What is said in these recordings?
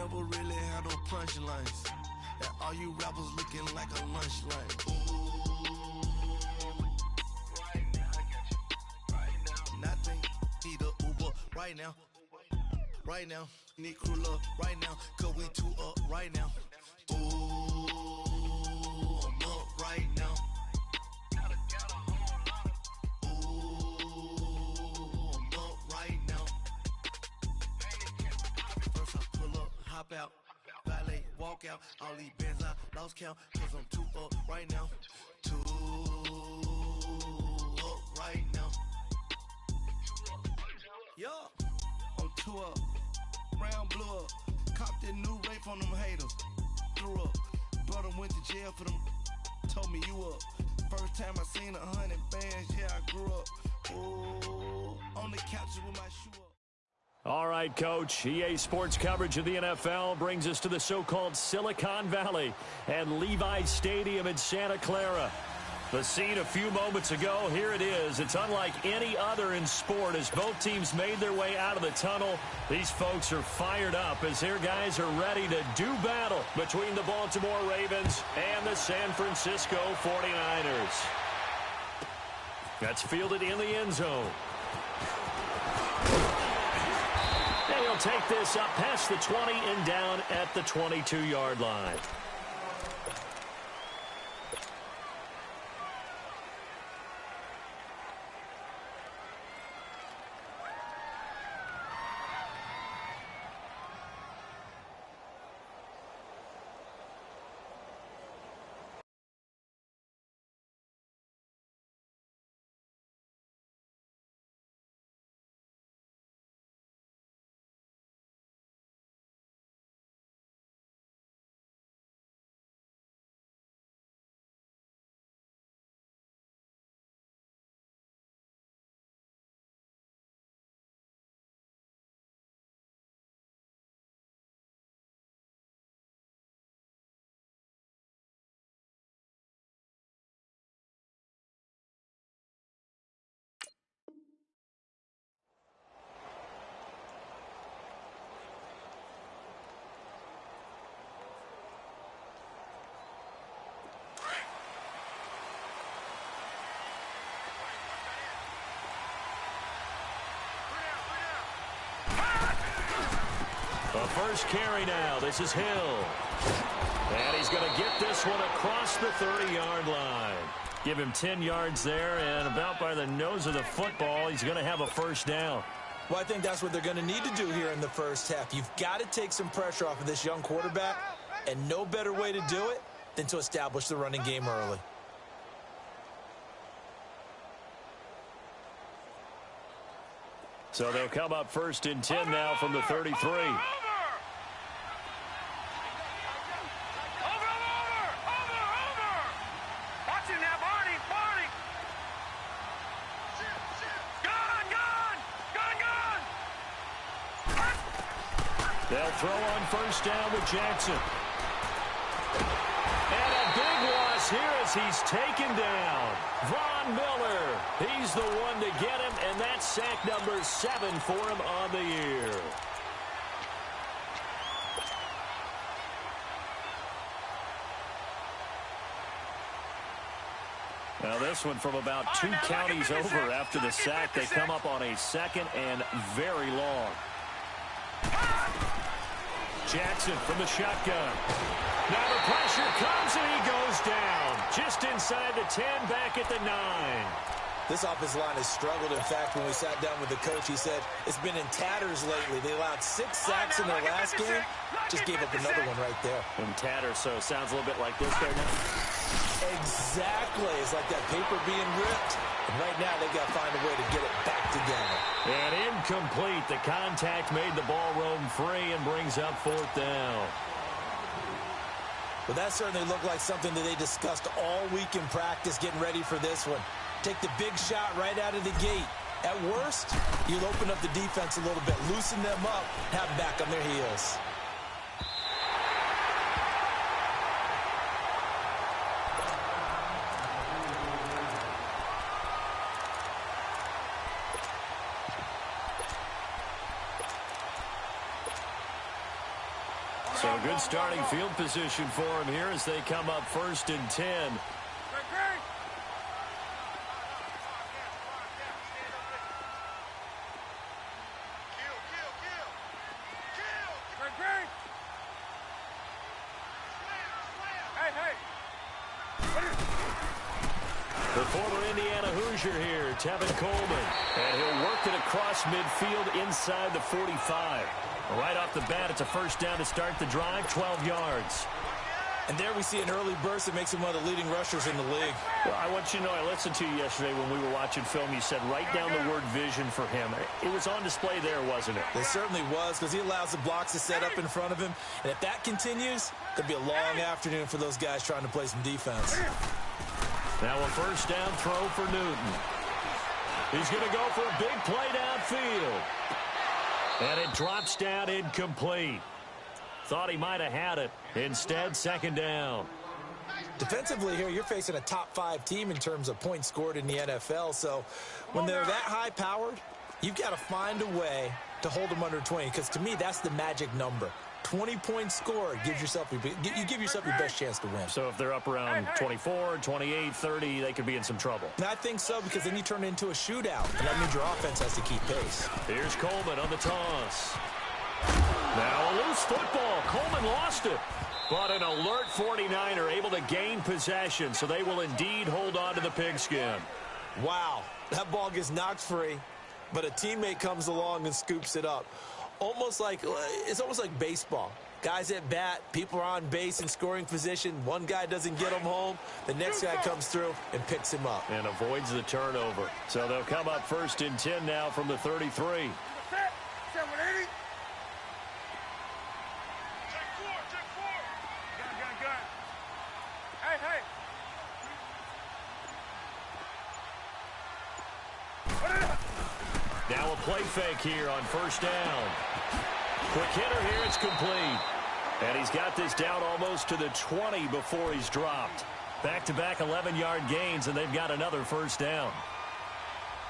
never really had no punchlines. And all you rappers looking like a lunch line. Right now, I got you. Right now. Nothing, need a Uber right now. Right now, need crew love right now. Cause we two up right now. Ooh, I'm up right now. Ooh, I'm up right now. First I pull up, hop out, valet, walk out. All these bands I lost count. Cause I'm two up right now. Two up right now. Yo, I'm two up. Round blew up. Copped that new rape on them haters. Threw up. Brother went to jail for them. Told me you up. First time I seen 100 bands, yeah, I grew up. Ooh, on the couch with my shoe up. All right, Coach. EA Sports coverage of the NFL brings us to the so-called Silicon Valley and Levi's Stadium in Santa Clara. The scene a few moments ago, here it is. It's unlike any other in sport as both teams made their way out of the tunnel. These folks are fired up as their guys are ready to do battle between the Baltimore Ravens and the San Francisco 49ers. That's fielded in the end zone. And he'll take this up past the 20 and down at the 22-yard line. The first carry now. This is Hill. And he's going to get this one across the 30-yard line. Give him 10 yards there, and about by the nose of the football, he's going to have a first down. Well, I think that's what they're going to need to do here in the first half. You've got to take some pressure off of this young quarterback, and no better way to do it than to establish the running game early. So they'll come up first and 10 now from the 33. They'll throw on first down with Jackson. And a big loss here as he's taken down. Von Miller, he's the one to get him, and that's sack number 7 for him on the year. Now this one from about 2 counties over after the sack. They come up on a second and very long. Jackson from the shotgun. Now the pressure comes and he goes down. Just inside the 10, back at the 9. This offensive line has struggled. In fact, when we sat down with the coach, he said it's been in tatters lately. They allowed 6 sacks in their last game. Just gave up another one right there. In tatters, so it sounds a little bit like this right now. Exactly. It's like that paper being ripped. And right now, they've got to find a way to get it back together. And incomplete. The contact made the ball roam free and brings up 4th down. Well, that certainly looked like something that they discussed all week in practice getting ready for this one. Take the big shot right out of the gate. At worst, you'll open up the defense a little bit, loosen them up, have them back on their heels. So good starting field position for him here as they come up 1st and 10. The former Indiana Hoosier here, Tevin Coleman. And he'll work it across midfield inside the 45. Right off the bat, it's a first down to start the drive, 12 yards. And there we see an early burst that makes him one of the leading rushers in the league. Well, I want you to know, I listened to you yesterday when we were watching film. You said write down the word vision for him. It was on display there, wasn't it? It certainly was, because he allows the blocks to set up in front of him. And if that continues, it'll be a long afternoon for those guys trying to play some defense. Now a first down throw for Newton. He's going to go for a big play downfield. And it drops down incomplete. Thought he might have had it. Instead, second down. Defensively here, you're facing a top 5 team in terms of points scored in the NFL. So when they're that high-powered, you've got to find a way to hold them under 20. Because to me, that's the magic number. 20 points scored, you give yourself your best chance to win. So if they're up around 24, 28, 30, they could be in some trouble. And I think so, because then you turn it into a shootout, and that means your offense has to keep pace. Here's Coleman on the toss. Now a loose football. Coleman lost it. But an alert 49er able to gain possession, so they will indeed hold on to the pigskin. Wow, that ball gets knocked free, but a teammate comes along and scoops it up. It's almost like baseball. Guys at bat, people are on base in scoring position. One guy doesn't get him home. The next guy comes through and picks him up. And avoids the turnover. So they'll come up 1st and 10 now from the 33. Now a play fake here on first down. Quick hitter here, it's complete. And he's got this down almost to the 20 before he's dropped. Back-to-back 11-yard gains, and they've got another first down.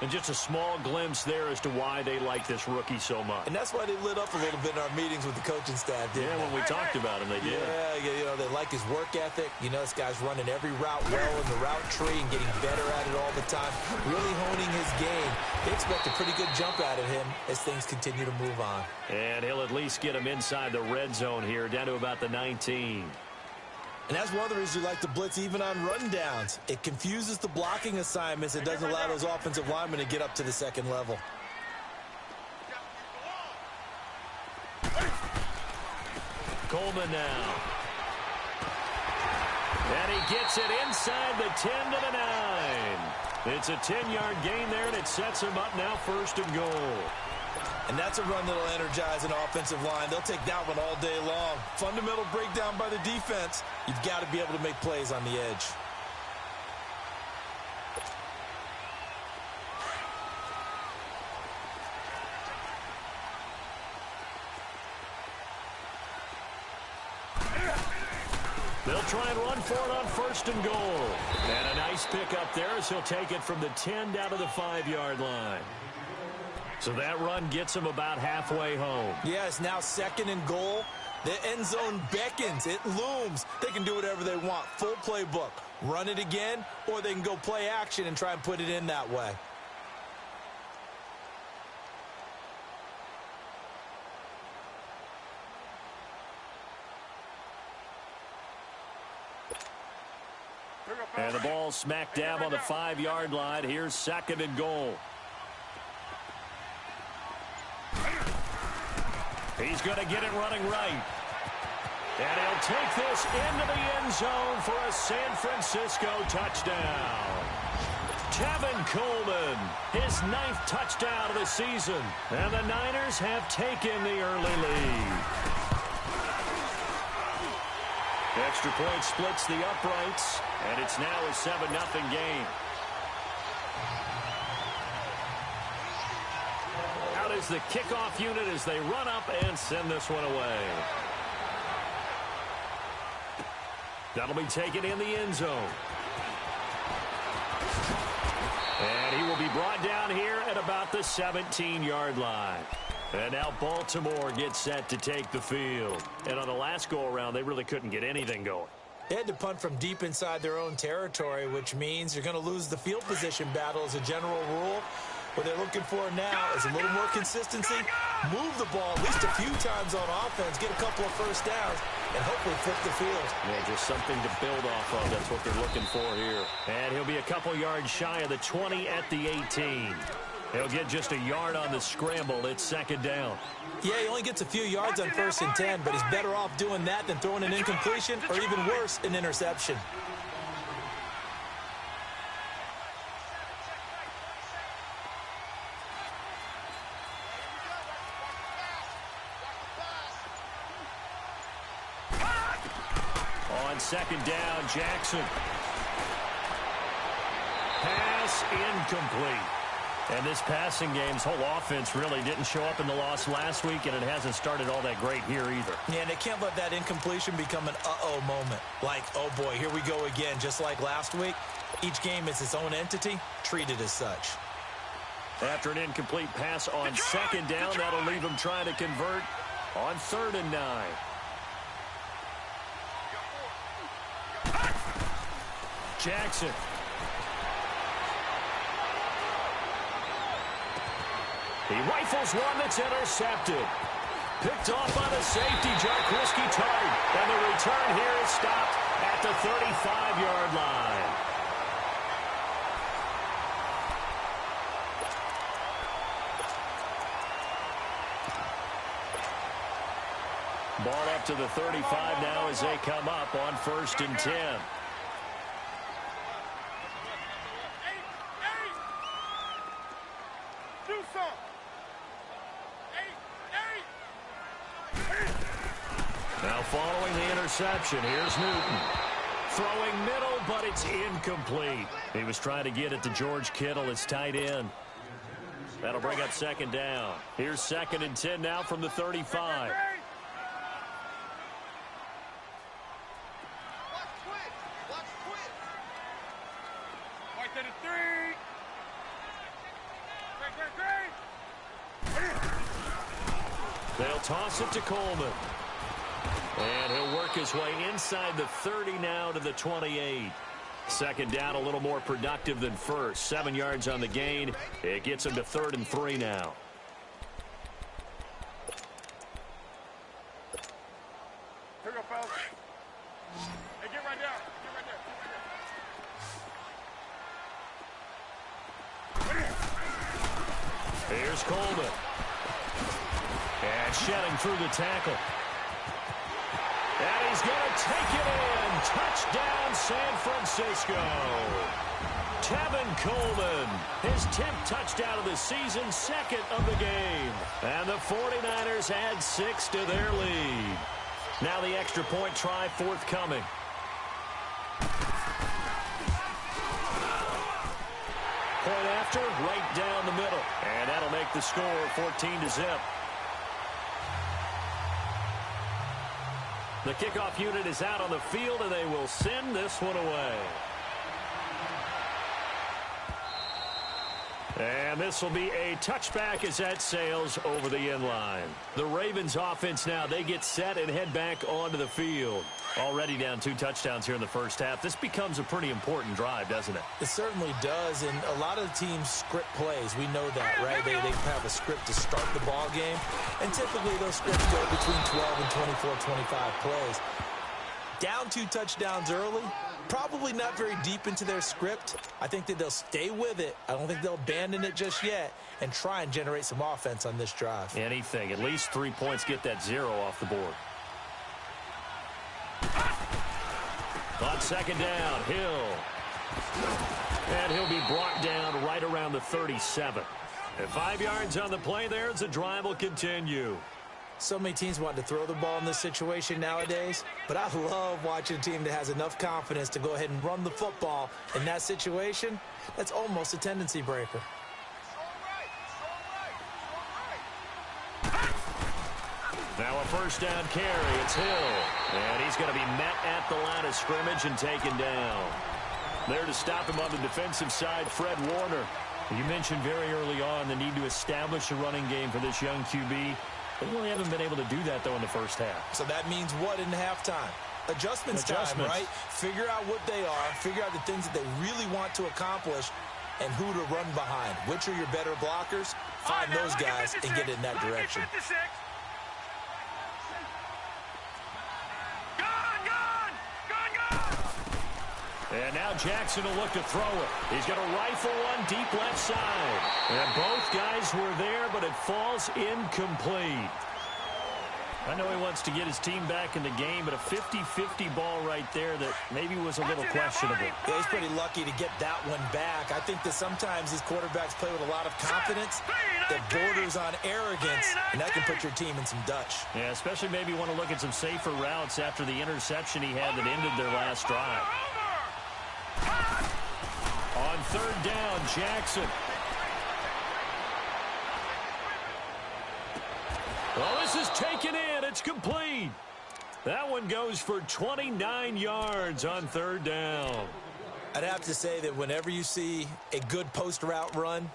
And just a small glimpse there as to why they like this rookie so much. And that's why they lit up a little bit in our meetings with the coaching staff, didn't they? When we talked about him, they did. Yeah, they like his work ethic. This guy's running every route well in the route tree and getting better at it all the time, really honing his game. They expect a pretty good jump out of him as things continue to move on. And he'll at least get him inside the red zone here, down to about the 19. And that's one of the reasons you like to blitz even on rundowns. It confuses the blocking assignments. It doesn't allow those offensive linemen to get up to the second level. Coleman now. And he gets it inside the 10 to the 9. It's a 10-yard gain there, and it sets him up now 1st and goal. And that's a run that'll energize an offensive line. They'll take that one all day long. Fundamental breakdown by the defense. You've got to be able to make plays on the edge. They'll try and run for it on 1st and goal. And a nice pickup there as he'll take it from the 10 down to the 5-yard line. So that run gets him about halfway home. Yeah, it's now 2nd and goal. The end zone beckons. It looms. They can do whatever they want. Full playbook. Run it again, or they can go play action and try and put it in that way. And the ball smacked down on the 5-yard line. Here's 2nd and goal. He's going to get it running right. And he'll take this into the end zone for a San Francisco touchdown. Tevin Coleman, his 9th touchdown of the season. And the Niners have taken the early lead. Extra point splits the uprights, and it's now a 7-0 game. Out is the kickoff unit as they run up and send this one away. That'll be taken in the end zone. And he will be brought down here at about the 17-yard line. And now Baltimore gets set to take the field. And on the last go-around, they really couldn't get anything going. They had to punt from deep inside their own territory, which means you're going to lose the field position battle as a general rule. What they're looking for now is a little more consistency, move the ball at least a few times on offense, get a couple of first downs, and hopefully flip the field. Yeah, just something to build off of. That's what they're looking for here. And he'll be a couple yards shy of the 20 at the 18. He'll get just a yard on the scramble. It's second down. Yeah, he only gets a few yards on 1st and 10, but he's better off doing that than throwing an incompletion or even worse, an interception. On second down, Jackson. Pass incomplete. And this passing game's whole offense really didn't show up in the loss last week, and it hasn't started all that great here either. Yeah, and they can't let that incompletion become an uh-oh moment. Like, oh boy, here we go again, just like last week. Each game is its own entity, treated as such. After an incomplete pass on second down, that'll leave them trying to convert on 3rd and 9. Jackson. He rifles one that's intercepted. Picked off by the safety, Jaquiski Tartt. And the return here is stopped at the 35-yard line. Ball up to the 35 now as they come up on 1st and 10. Now following the interception, here's Newton. Throwing middle, but it's incomplete. He was trying to get it to George Kittle, his tight end. That'll bring up second down. Here's 2nd and 10 now from the 35. They'll toss it to Coleman. And he'll work his way inside the 30 now to the 28. Second down, a little more productive than first. 7 yards on the gain. It gets him to 3rd and 3 now. Here we go, fellas. Hey, get right down. Get right there. Here's Coleman. And shedding through the tackle. And he's going to take it in. Touchdown, San Francisco. Tevin Coleman, his 10th touchdown of the season, 2nd of the game. And the 49ers add 6 to their lead. Now the extra point try forthcoming. Point after, right down the middle. And that'll make the score 14-0. The kickoff unit is out on the field, and they will send this one away. And this will be a touchback as that sails over the end line. The Ravens offense now, they get set and head back onto the field. Already down 2 touchdowns here in the first half. This becomes a pretty important drive, doesn't it? It certainly does, and a lot of teams script plays. We know that, right? They have a script to start the ball game, and typically those scripts go between 12 and 24, 25 plays. Down 2 touchdowns early, probably not very deep into their script. I think that they'll stay with it. I don't think they'll abandon it just yet and try and generate some offense on this drive. Anything. At least 3 points, get that 0 off the board. On second down, Hill. And he'll be brought down right around the 37. And 5 yards on the play there as the drive will continue. So many teams want to throw the ball in this situation nowadays, but I love watching a team that has enough confidence to go ahead and run the football in that situation. That's almost a tendency breaker. Now a first down carry. It's Hill. And he's going to be met at the line of scrimmage and taken down. There to stop him on the defensive side, Fred Warner. You mentioned very early on the need to establish a running game for this young QB. They really haven't been able to do that, though, in the first half. So that means what in halftime? Adjustments time, right? Figure out what they are, figure out the things that they really want to accomplish, and who to run behind. Which are your better blockers? Find those guys and get in that direction. And now Jackson will look to throw it. He's going to rifle one deep left side. And both guys were there, but it falls incomplete. I know he wants to get his team back in the game, but a 50-50 ball right there that maybe was a little questionable. Yeah, he's pretty lucky to get that one back. I think that sometimes these quarterbacks play with a lot of confidence that borders on arrogance, and that can put your team in some Dutch. Yeah, especially maybe want to look at some safer routes after the interception he had that ended their last drive. On third down, Jackson. Well, this is taken in. It's complete. That one goes for 29 yards on third down. I'd have to say that whenever you see a good post route run,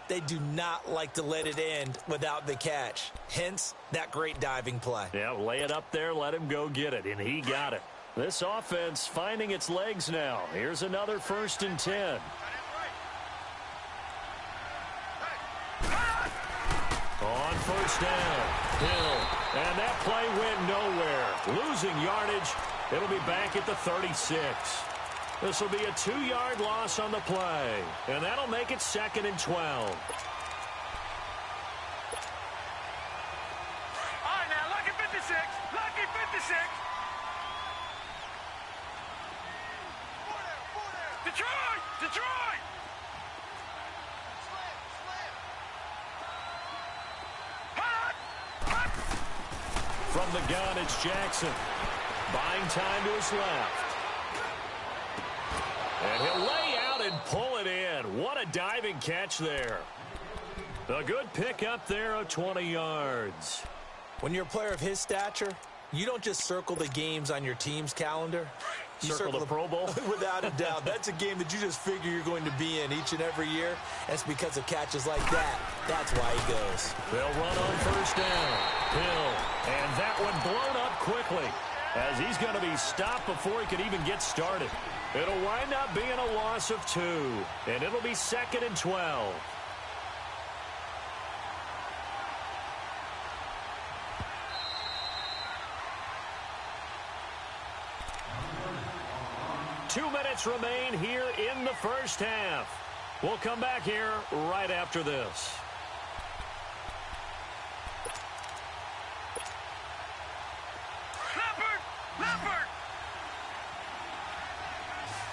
they do not like to let it end without the catch. Hence, that great diving play. Yeah, lay it up there, let him go get it, and he got it. This offense finding its legs now. Here's another 1st and 10. On first down, Hill. And that play went nowhere. Losing yardage. It'll be back at the 36. This will be a 2-yard loss on the play. And that'll make it 2nd and 12. All right, now, lucky 56. Lucky 56. Detroit! Detroit! From the gun, it's Jackson. Buying time to his left. And he'll lay out and pull it in. What a diving catch there. A good pickup there of 20 yards. When you're a player of his stature, you don't just circle the games on your team's calendar. You circle the Pro Bowl? Without a doubt. That's a game that you just figure you're going to be in each and every year. That's because of catches like that. That's why he goes. They'll run on first down. Hill. And that one blown up quickly as he's going to be stopped before he could even get started. It'll wind up being a loss of 2. And it'll be 2nd and 12. Two minutes remain here in the first half. We'll come back here right after this. Leopard! Leopard!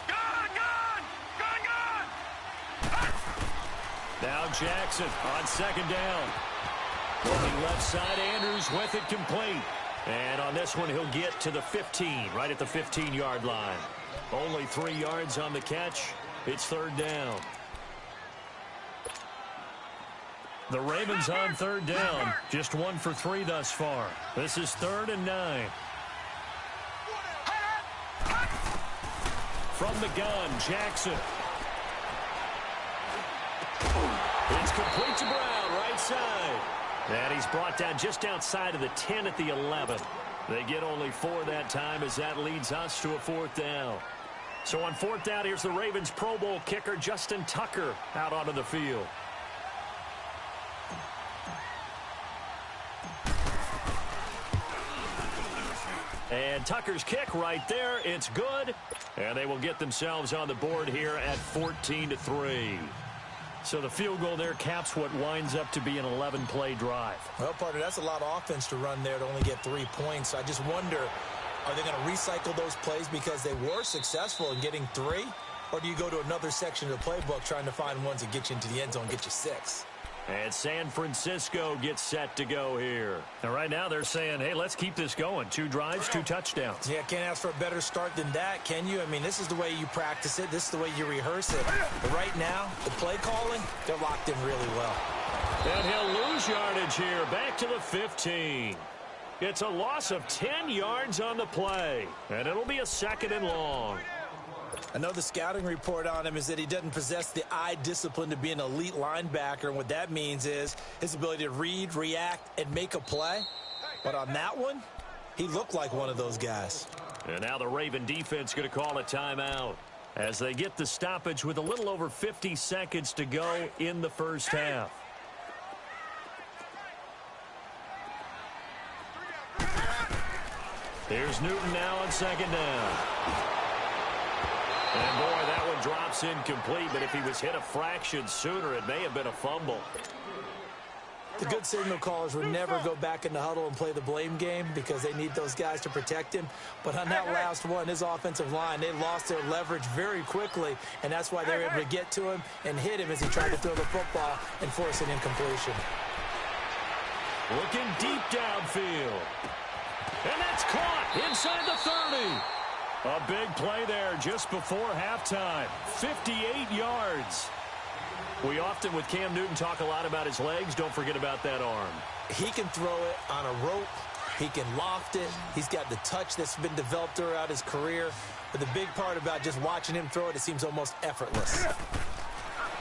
Gun! Now Jackson on 2nd down. Looking left side, Andrews with it complete. And on this one, he'll get to the 15, right at the 15-yard line. Only 3 yards on the catch. It's 3rd down. The Ravens on 3rd down. Just 1 for 3 thus far. This is 3rd and 9. From the gun, Jackson. It's complete to Brown, right side. And he's brought down just outside of the 10 at the 11. They get only 4 that time as that leads us to a 4th down. So on 4th down, here's the Ravens Pro Bowl kicker Justin Tucker out onto the field. And Tucker's kick right there. It's good. And they will get themselves on the board here at 14-3. So the field goal there caps what winds up to be an 11-play drive. Well, partner, that's a lot of offense to run there to only get 3 points. I just wonder, are they going to recycle those plays because they were successful in getting 3? Or do you go to another section of the playbook trying to find ones that get you into the end zone and get you 6? And San Francisco gets set to go here. And right now they're saying, hey, let's keep this going. 2 drives, 2 touchdowns. Yeah, can't ask for a better start than that, can you? I mean, this is the way you practice it. This is the way you rehearse it. But right now, the play calling, they're locked in really well. And he'll lose yardage here. Back to the 15. It's a loss of 10 yards on the play. And it'll be a 2nd and long. I know the scouting report on him is that he doesn't possess the eye discipline to be an elite linebacker, and what that means is his ability to read, react, and make a play. But on that one, he looked like one of those guys. And now the Raven defense going to call a timeout as they get the stoppage with a little over 50 seconds to go in the first half. Here's Newton now on second down. And boy, that one drops incomplete, but if he was hit a fraction sooner, it may have been a fumble. The good signal callers would never go back in the huddle and play the blame game because they need those guys to protect him. But on that last one, his offensive line, they lost their leverage very quickly, and that's why they were able to get to him and hit him as he tried to throw the football and force an incompletion. Looking deep downfield. And that's caught inside the 30. A big play there just before halftime. 58 yards. We often, with Cam Newton, talk a lot about his legs. Don't forget about that arm. He can throw it on a rope. He can loft it. He's got the touch that's been developed throughout his career. But the big part about just watching him throw it seems almost effortless.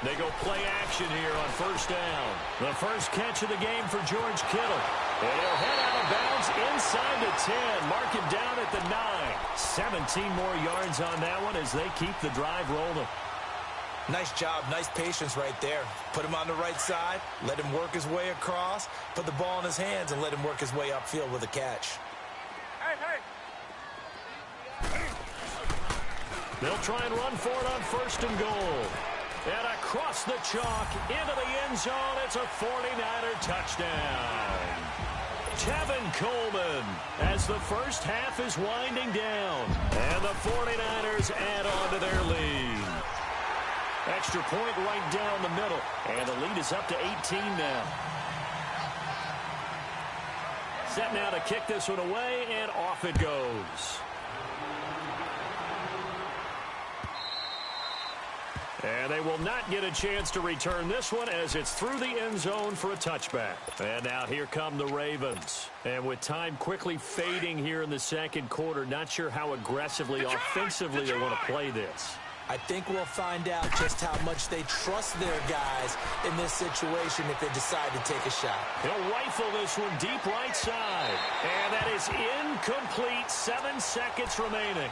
They go play action here on first down. The first catch of the game for George Kittle. And he'll head out of bounds inside the 10. Mark him down at the 9. 17 more yards on that one as they keep the drive rolling. Nice job, nice patience right there. Put him on the right side, let him work his way across, put the ball in his hands, and let him work his way upfield with a catch. They'll try and run for it on first and goal. And across the chalk into the end zone, it's a 49er touchdown. Tevin Coleman as the first half is winding down. And the 49ers add on to their lead. Extra point right down the middle. And the lead is up to 18 now. Set now to kick this one away, and off it goes. And they will not get a chance to return this one as it's through the end zone for a touchback. And now here come the Ravens. And with time quickly fading here in the second quarter, not sure how aggressively, offensively they want to play this. I think we'll find out just how much they trust their guys in this situation if they decide to take a shot. He'll rifle this one deep right side. And that is incomplete. 7 seconds remaining.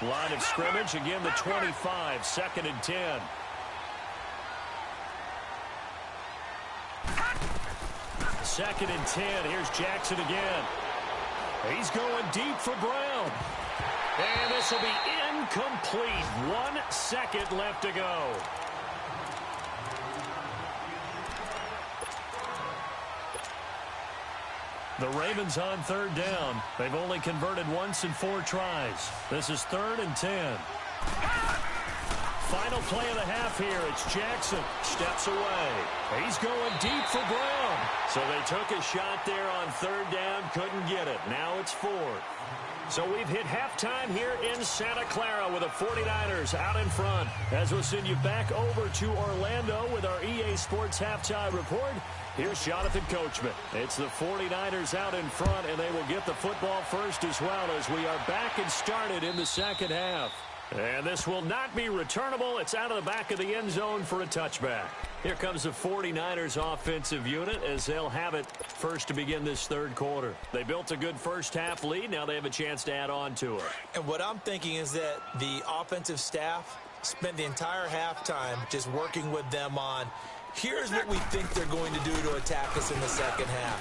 Line of scrimmage, again the 25, 2nd and 10. Second and 10. Here's Jackson again. He's going deep for Brown. And this will be incomplete. 1 second left to go. The Ravens on third down. They've only converted once in 4 tries. This is 3rd and 10. Final play of the half here. It's Jackson. Steps away. He's going deep for Brown. So they took a shot there on 3rd down. Couldn't get it. Now it's 4th. So we've hit halftime here in Santa Clara with the 49ers out in front. As we'll send you back over to Orlando with our EA Sports Halftime Report. Here's Jonathan Coachman. It's the 49ers out in front, and they will get the football first as well as we are back and started in the second half. And this will not be returnable. It's out of the back of the end zone for a touchback. Here comes the 49ers offensive unit as they'll have it first to begin this third quarter. They built a good first half lead. Now they have a chance to add on to it. And what I'm thinking is that the offensive staff spent the entire halftime just working with them on, here's what we think they're going to do to attack us in the second half.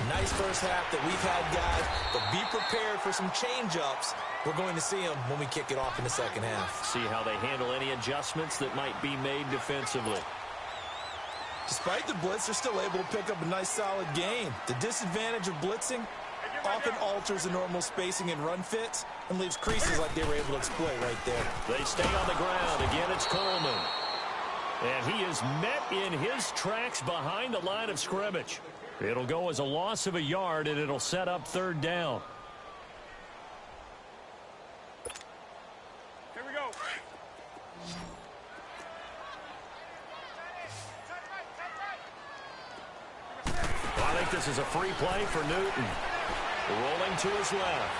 Nice first half that we've had, guys, but be prepared for some change-ups. We're going to see them when we kick it off in the second half. See how they handle any adjustments that might be made defensively. Despite the blitz, they're still able to pick up a nice, solid gain. The disadvantage of blitzing often alters the normal spacing and run fits and leaves creases like they were able to exploit right there. They stay on the ground. Again, it's Coleman. And he is met in his tracks behind the line of scrimmage. It'll go as a loss of a yard, and it'll set up 3rd down. Here we go. think this is a free play for Newton. Rolling to his left.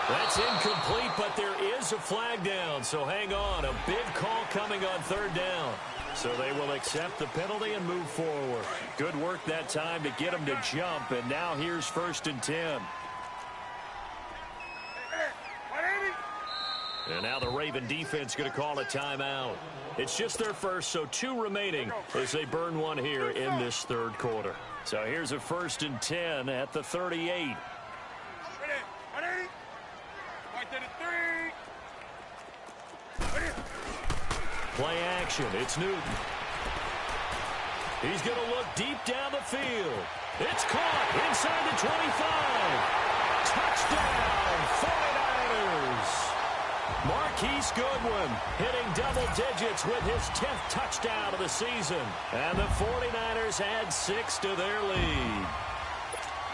That's incomplete, but there is a flag down, so hang on. A big call coming on third down. So they will accept the penalty and move forward. Good work that time to get him to jump, and now here's 1st and 10. And now the Raven defense going to call a timeout. It's just their first, so 2 remaining as they burn one here in this third quarter. So here's a 1st and 10 at the 38. Play action. It's Newton. He's going to look deep down the field. It's caught inside the 25. Touchdown, 49ers. Marquise Goodwin hitting double digits with his 10th touchdown of the season. And the 49ers add 6 to their lead.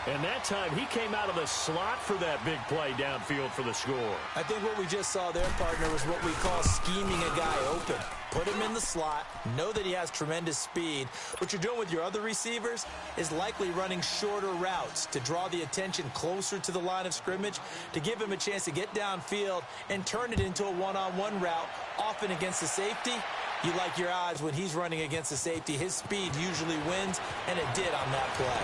And that time, he came out of the slot for that big play downfield for the score. I think what we just saw there, partner, was what we call scheming a guy open. Put him in the slot, know that he has tremendous speed. What you're doing with your other receivers is likely running shorter routes to draw the attention closer to the line of scrimmage, to give him a chance to get downfield and turn it into a one-on-one route, often against the safety. You like your odds when he's running against the safety. His speed usually wins, and it did on that play.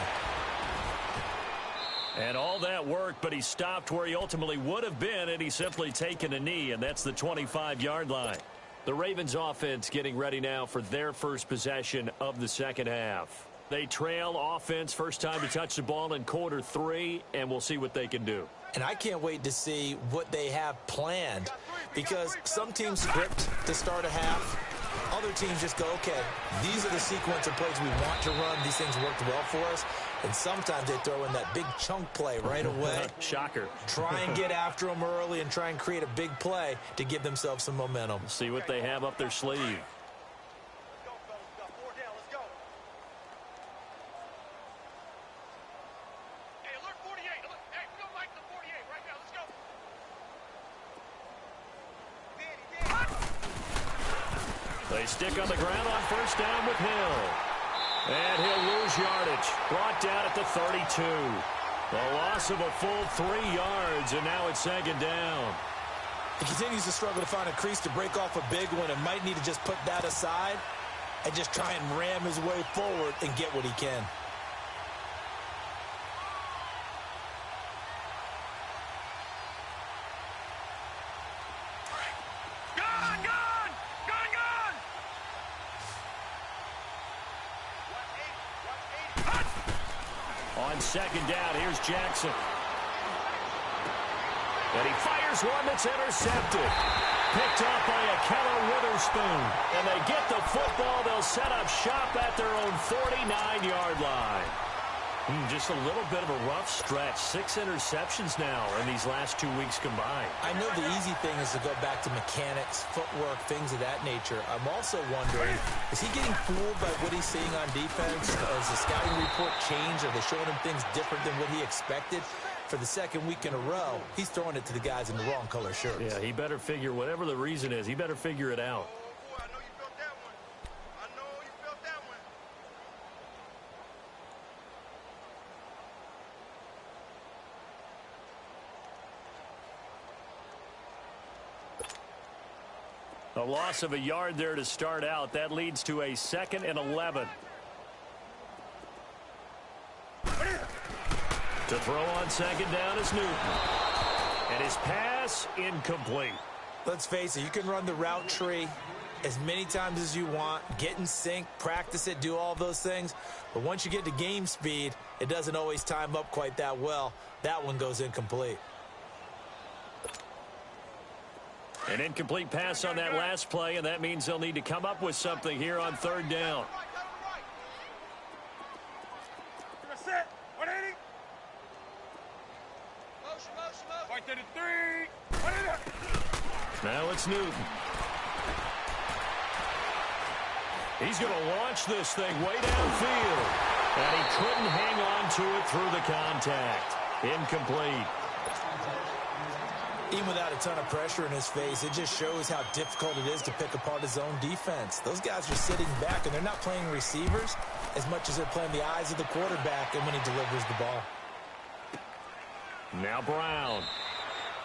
And all that work, but he stopped where he ultimately would have been, and he's simply taken a knee, and that's the 25-yard line. The Ravens offense getting ready now for their first possession of the second half. They trail offense, first time to touch the ball in quarter 3, and we'll see what they can do. And I can't wait to see what they have planned, because some teams script to start a half. Other teams just go, okay, these are the sequence of plays we want to run. These things worked well for us. And sometimes they throw in that big chunk play right away. Shocker. Try and get after them early and try and create a big play to give themselves some momentum. See what they have up their sleeve. They stick on the ground on first down with Hill. And he'll lose yardage. Brought down at the 32. A loss of a full 3 yards, and now it's second down. He continues to struggle to find a crease to break off a big one, and might need to just put that aside and just try and ram his way forward and get what he can. On second down, here's Jackson. And he fires one that's intercepted. Picked off by a Keller Witherspoon. And they get the football. They'll set up shop at their own 49-yard line. Just a little bit of a rough stretch. 6 interceptions now in these last 2 weeks combined. I know the easy thing is to go back to mechanics, footwork, things of that nature. I'm also wondering, is he getting fooled by what he's seeing on defense? Has the scouting report changed? Are they showing him things different than what he expected? For the second week in a row, he's throwing it to the guys in the wrong color shirts. Yeah, he better figure, whatever the reason is, he better figure it out. A loss of a yard there to start out. That leads to a 2nd and 11. To throw on second down is Newton. And his pass incomplete. Let's face it, you can run the route tree as many times as you want, get in sync, practice it, do all those things. But once you get to game speed, it doesn't always time up quite that well. That one goes incomplete. An incomplete pass on that last play, and that means they'll need to come up with something here on third down. Now it's Newton. He's going to launch this thing way downfield. And he couldn't hang on to it through the contact. Incomplete. Even without a ton of pressure in his face, it just shows how difficult it is to pick apart his own defense. Those guys are sitting back, and they're not playing receivers as much as they're playing the eyes of the quarterback and when he delivers the ball. Now Brown.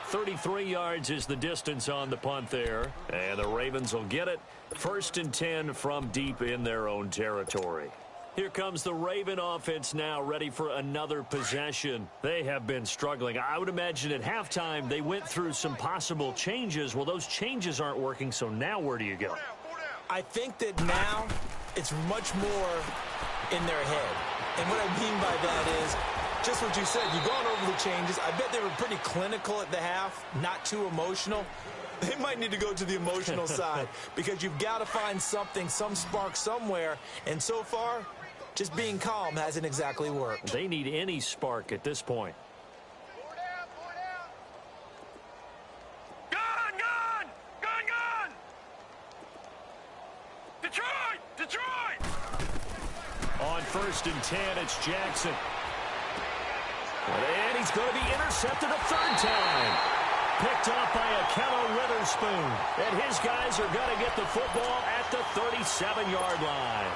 33 yards is the distance on the punt there. And the Ravens will get it. 1st and 10 from deep in their own territory. Here comes the Raven offense now, ready for another possession. They have been struggling. I would imagine at halftime they went through some possible changes. Well, those changes aren't working, so now where do you go? I think that now it's much more in their head. And what I mean by that is just what you said. You've gone over the changes. I bet they were pretty clinical at the half, not too emotional. They might need to go to the emotional side because you've got to find something, some spark somewhere. And so far, just being calm hasn't exactly worked. They need any spark at this point. Gun! Detroit! On 1st and 10, it's Jackson. And he's going to be intercepted a third time. Picked off by Akello Witherspoon. And his guys are going to get the football at the 37-yard line.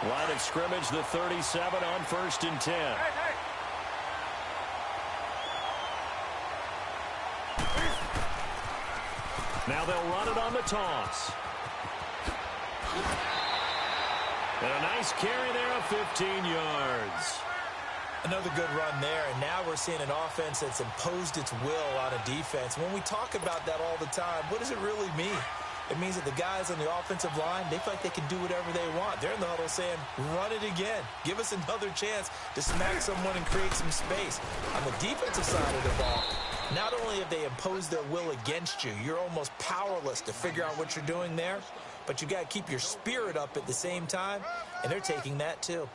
Line of scrimmage, the 37 on 1st and 10. Now they'll run it on the toss. And a nice carry there of 15 yards. Another good run there, and now we're seeing an offense that's imposed its will on a defense. When we talk about that all the time, what does it really mean? It means that the guys on the offensive line, they feel like they can do whatever they want. They're in the huddle saying, run it again. Give us another chance to smack someone and create some space. On the defensive side of the ball, not only have they imposed their will against you, you're almost powerless to figure out what you're doing there, but you got to keep your spirit up at the same time, and they're taking that too.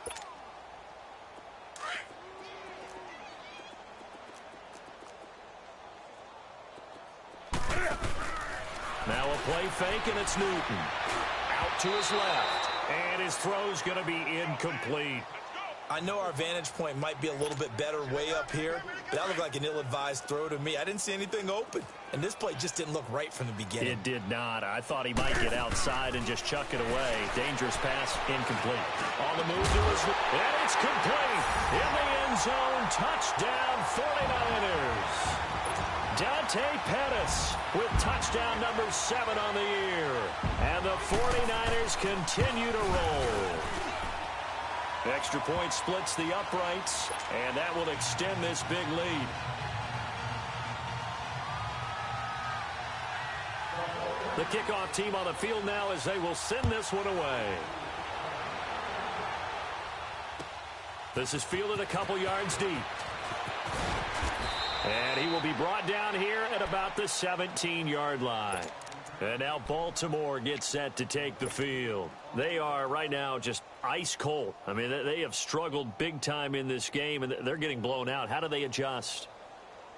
Now a play fake, and it's Newton. Out to his left. And his throw's going to be incomplete. I know our vantage point might be a little bit better way up here, but that looked like an ill-advised throw to me. I didn't see anything open, and this play just didn't look right from the beginning. It did not. I thought he might get outside and just chuck it away. Dangerous pass, incomplete. On the move to his... And it's complete. In the end zone, touchdown 49ers. Dante Pettis with touchdown number 7 on the year. And the 49ers continue to roll. Extra point splits the uprights, and that will extend this big lead. The kickoff team on the field now as they will send this one away. This is fielded a couple yards deep. And he will be brought down here at about the 17-yard line. And now Baltimore gets set to take the field. They are right now just ice cold. I mean, they have struggled big time in this game, and they're getting blown out. How do they adjust?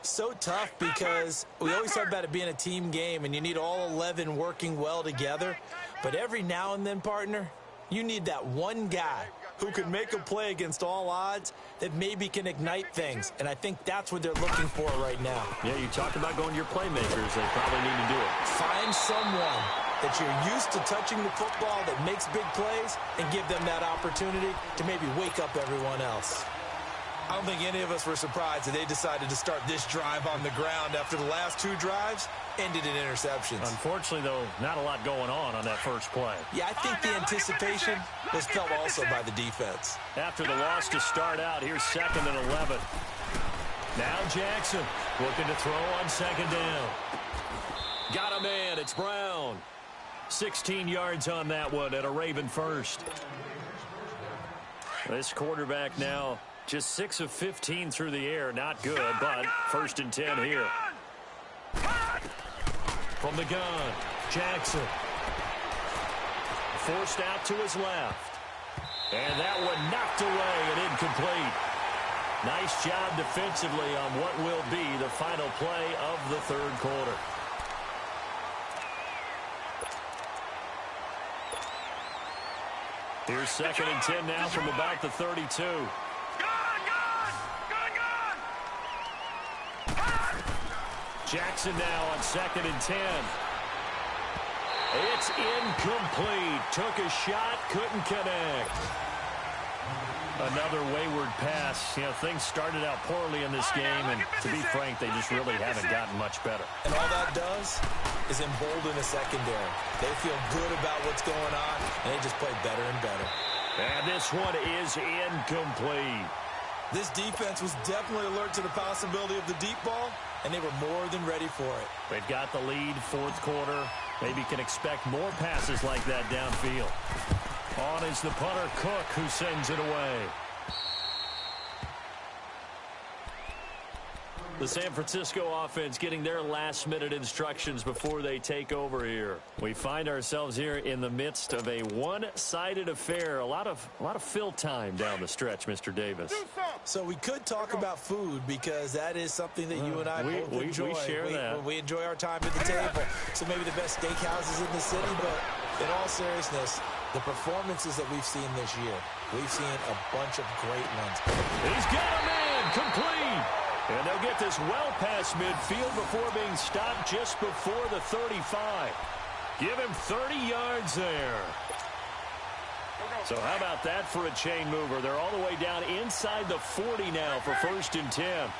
So tough because we always talk about it being a team game, and you need all 11 working well together. But every now and then, partner, you need that one guy who can make a play against all odds that maybe can ignite things. And I think that's what they're looking for right now. Yeah, you talk about going to your playmakers. They probably need to do it. Find someone that you're used to touching the football that makes big plays and give them that opportunity to maybe wake up everyone else. I don't think any of us were surprised that they decided to start this drive on the ground after the last 2 drives ended in interceptions. Unfortunately, though, not a lot going on that first play. Yeah, I think the anticipation was felt also by the defense. After the loss to start out, here's 2nd and 11. Now Jackson looking to throw on 2nd down. Got a man. It's Brown. 16 yards on that one at a Raven first. This quarterback now just 6 of 15 through the air. Not good, but 1st and 10 here. From the gun, Jackson. Forced out to his left. And that one knocked away and incomplete. Nice job defensively on what will be the final play of the 3rd quarter. Here's 2nd and 10 now from about the 32. Jackson now on 2nd and 10. It's incomplete. Took a shot, couldn't connect. Another wayward pass. You know, things started out poorly in this game, and to be frank, they just really haven't gotten much better. And all that does is embolden the secondary. They feel good about what's going on, and they just play better and better. And this one is incomplete. This defense was definitely alert to the possibility of the deep ball, and they were more than ready for it. They've got the lead, 4th quarter. Maybe can expect more passes like that downfield. On is the punter, Cook, who sends it away. The San Francisco offense getting their last-minute instructions before they take over here. We find ourselves here in the midst of a one-sided affair. A lot of fill time down the stretch, Mr. Davis. So we could talk about food because that is something that you and I both enjoy. We share that. We enjoy our time at the table. So maybe the best steakhouses in the city, but in all seriousness, the performances that we've seen this year, we've seen a bunch of great ones. He's got a man, complete. And they'll get this well past midfield before being stopped just before the 35. Give him 30 yards there. So how about that for a chain mover? They're all the way down inside the 40 now for 1st and 10.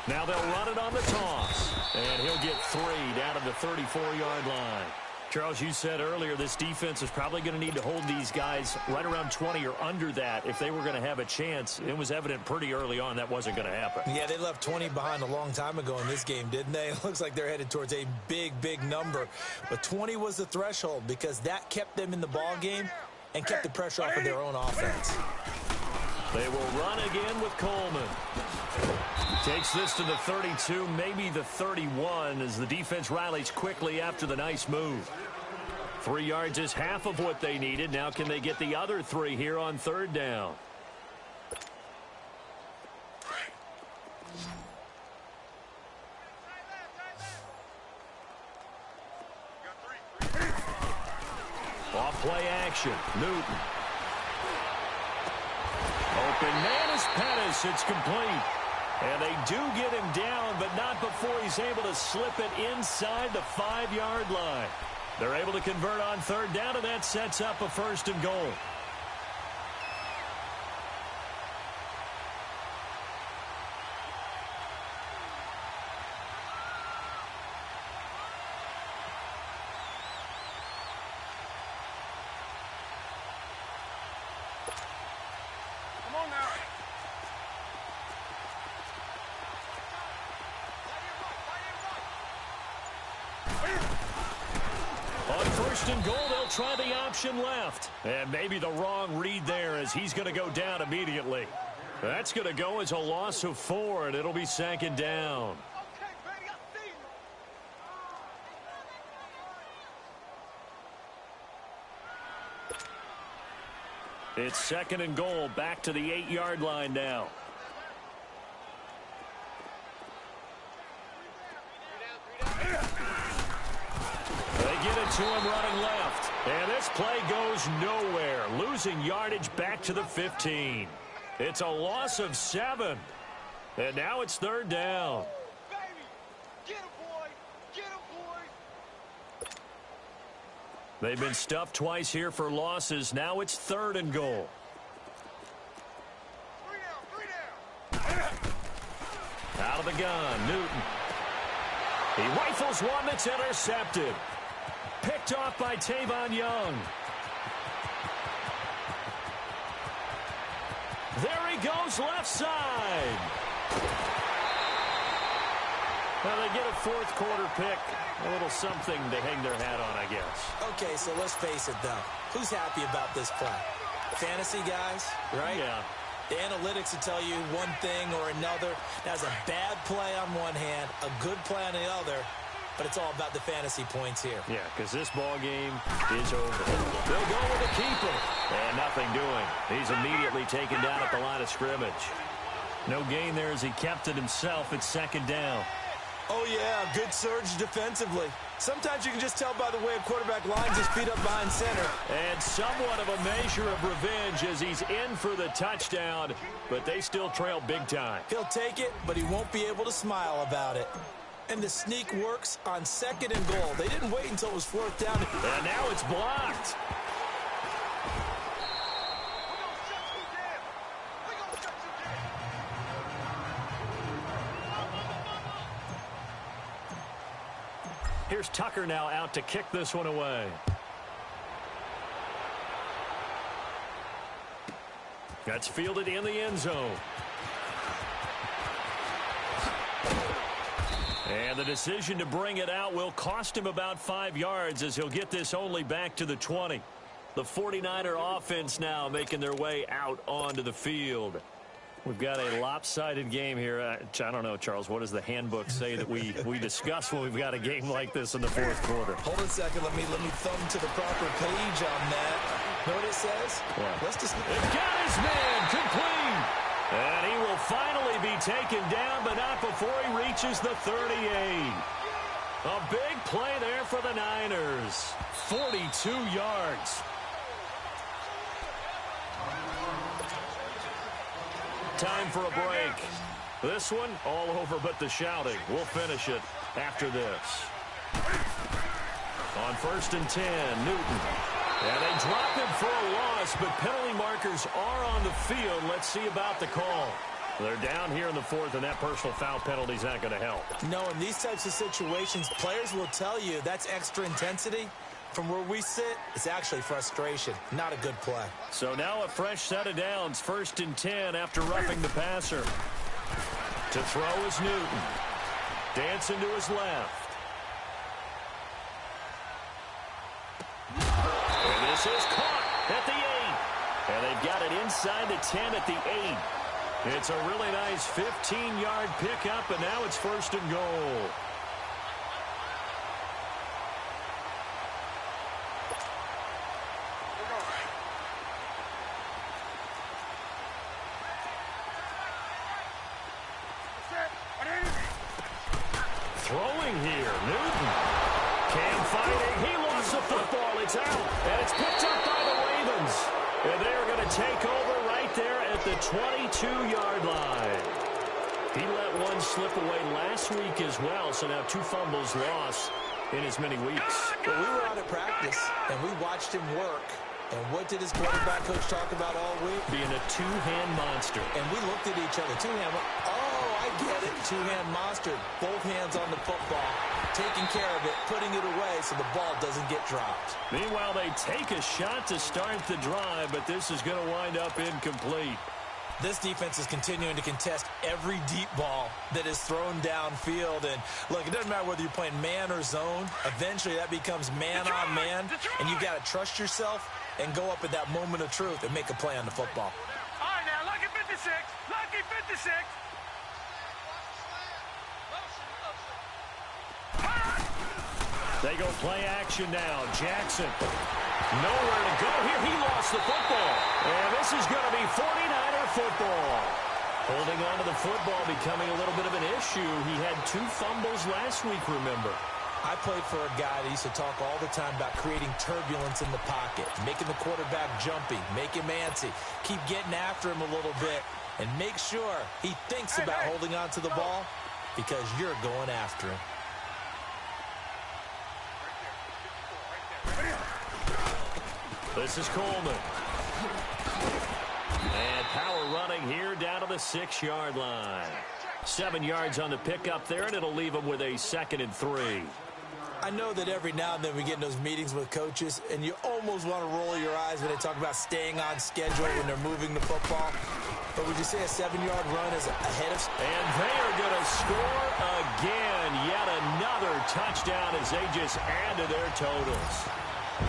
Now they'll run it on the toss. And he'll get 3 down to the 34-yard line. Charles, you said earlier this defense is probably going to need to hold these guys right around 20 or under that if they were going to have a chance. It was evident pretty early on that wasn't going to happen. Yeah, they left 20 behind a long time ago in this game, didn't they? It looks like they're headed towards a big, big number. But 20 was the threshold because that kept them in the ball game and kept the pressure off of their own offense. They will run again with Coleman. Takes this to the 32, maybe the 31, as the defense rallies quickly after the nice move. 3 yards is half of what they needed. Now can they get the other 3 here on 3rd down? Off play action. Newton. Open man is Pettis. It's complete. And they do get him down, but not before he's able to slip it inside the 5-yard line. They're able to convert on 3rd down, and that sets up a 1st and goal. Come on now. On 1st and goal, they'll try the option left. And maybe the wrong read there as he's going to go down immediately. That's going to go as a loss of 4, and it'll be 2nd down. Okay, baby, I see you. It's 2nd and goal, back to the 8-yard line now. To him running left. And this play goes nowhere. Losing yardage back to the 15. It's a loss of 7. And now it's 3rd down. Baby, get him, boy. Get him, boy. They've been stuffed twice here for losses. Now it's 3rd and goal. 3 down. Out of the gun, Newton. He rifles one that's intercepted. Picked off by Tavon Young. There he goes, left side. Well, they get a 4th quarter pick. A little something to hang their hat on, I guess. Okay, so let's face it, though. Who's happy about this play? Fantasy guys, right? Yeah. The analytics will tell you one thing or another. That's a bad play on one hand, a good play on the other. But it's all about the fantasy points here. Yeah, because this ball game is over. They'll go with the keeper. And nothing doing. He's immediately taken down at the line of scrimmage. No gain there as he kept it himself. It's 2nd down. Oh, yeah, good surge defensively. Sometimes you can just tell by the way a quarterback lines his feet up behind center. And somewhat of a measure of revenge as he's in for the touchdown, but they still trail big time. He'll take it, but he won't be able to smile about it. And the sneak works on 2nd and goal. They didn't wait until it was 4th down. And now it's blocked. Here's Tucker now out to kick this one away. That's fielded in the end zone. And the decision to bring it out will cost him about 5 yards as he'll get this only back to the 20. The 49er offense now making their way out onto the field. We've got a lopsided game here. I don't know, Charles, what does the handbook say that we discuss when we've got a game like this in the 4th quarter? Hold a second. Let me thumb to the proper page on that. Know what it says? What? Let's just... It's got his man complete. And he will finally be taken down, but not before he reaches the 38. A big play there for the Niners. 42 yards. Time for a break. This one all over but the shouting. We'll finish it after this. On 1st and 10, Newton. And they drop him for a loss, but penalty markers are on the field. Let's see about the call. They're down here in the 4th, and that personal foul penalty is not going to help. No, in these types of situations, players will tell you that's extra intensity. From where we sit, it's actually frustration. Not a good play. So now a fresh set of downs. 1st and 10 after roughing the passer. To throw is Newton. Dancing to his left. And this is caught at the 8. And they've got it inside the 10 at the 8. It's a really nice 15-yard pickup, and now it's 1st and goal. Throwing here, Newton. Cam fighting. He lost the football. It's out. And it's picked up by the Ravens. And they're going to take over right there at the 22-yard line. He let one slip away last week as well, so now 2 fumbles lost in as many weeks. Well, we were out at practice, and we watched him work. And what did his quarterback coach talk about all week? Being a 2-hand monster. And we looked at each other. 2-hand. Oh, I get it. 2-hand monster. Both hands on the football. Taking care of it. Putting it away so the ball doesn't get dropped. Meanwhile, they take a shot to start the drive, but this is going to wind up incomplete. This defense is continuing to contest every deep ball that is thrown downfield. And, look, it doesn't matter whether you're playing man or zone. Eventually, that becomes man-on-man. And you've got to trust yourself and go up at that moment of truth and make a play on the football. All right, now, lucky 56. Lucky 56. They go play action now. Jackson. Nowhere to go here. He lost the football. And this is going to be 49er football. Holding on to the football becoming a little bit of an issue. He had 2 fumbles last week, remember. I played for a guy that used to talk all the time about creating turbulence in the pocket, making the quarterback jumpy, make him antsy, keep getting after him a little bit, and make sure he thinks about holding on to the ball because you're going after him. This is Coleman. And power running here down to the 6-yard line. 7 yards on the pickup there, and it'll leave them with a 2nd and 3. I know that every now and then we get in those meetings with coaches, and you almost want to roll your eyes when they talk about staying on schedule when they're moving the football. But would you say a 7-yard run is ahead of... And they are going to score again. Yet another touchdown as they just add to their totals.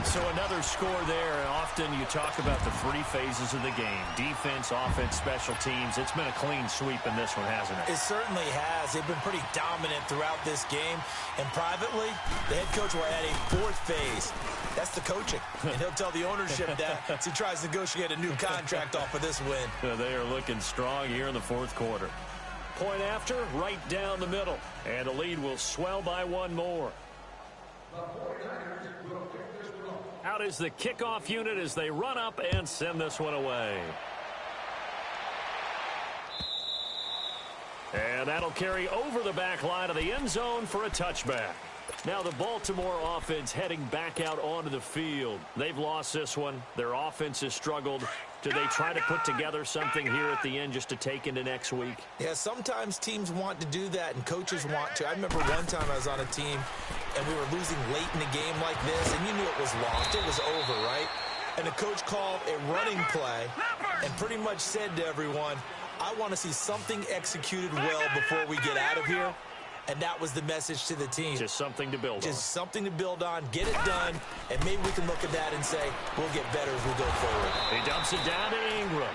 So another score there. Often you talk about the 3 phases of the game. Defense, offense, special teams. It's been a clean sweep in this one, hasn't it? It certainly has. They've been pretty dominant throughout this game. And privately, the head coach will add a 4th phase. That's the coaching. And he'll tell the ownership that as he tries to negotiate a new contract off of this win. They are looking strong here in the 4th quarter. point after, right down the middle. And the lead will swell by one more. Out is the kickoff unit as they run up and send this one away. And that'll carry over the back line of the end zone for a touchback. Now the Baltimore offense heading back out onto the field. They've lost this one. Their offense has struggled. Do they try to put together something here at the end just to take into next week? Yeah, sometimes teams want to do that and coaches want to. I remember one time I was on a team and we were losing late in the game like this, and you knew it was lost. It was over, right? And the coach called a running play and pretty much said to everyone, I want to see something executed well before we get out of here. And that was the message to the team. Just something to build on. Just something to build on, get it done, and maybe we can look at that and say, we'll get better as we go forward. He dumps it down to Ingram.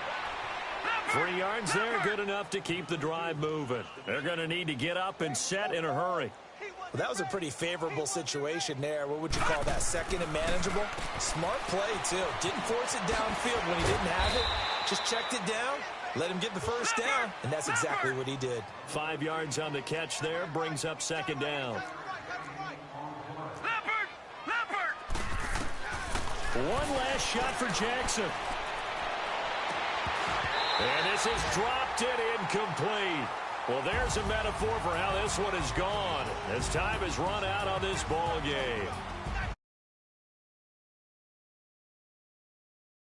3 yards there, good enough to keep the drive moving. They're going to need to get up and set in a hurry. Well, that was a pretty favorable situation there. What would you call that? Second and manageable? Smart play, too. Didn't force it downfield when he didn't have it. Just checked it down. Let him get the first down, and that's exactly what he did. 5 yards on the catch there, brings up second down. One last shot for Jackson. And this is dropped it incomplete. Well, there's a metaphor for how this one is gone as time has run out on this ball game.